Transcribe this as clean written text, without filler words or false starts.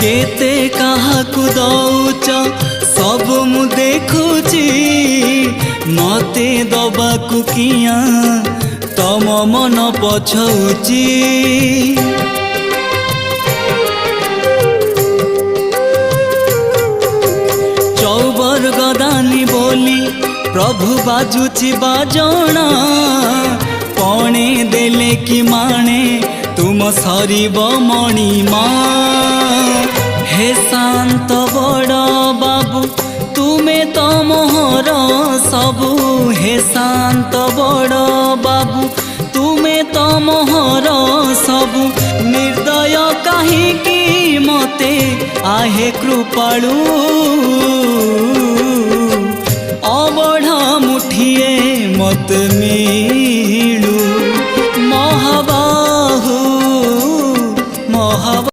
केते काहाकु दौच सब मु देखुची मते दबाकु किया तम मन पछौची। चौबर गदानी बोली प्रभु बाजुची बाजणा पणे देले कि माणे तुम सरीब मणिमा। हे शांत बड़ बाबू तुमे तो मोहर सबू। हे शांत बड़ बाबू तुमे तो मोहर सबू। निर्दय काहीकि मते आहे कृपालु अबढ़ा मुठिए मत मिलू। महाबाहु महाबा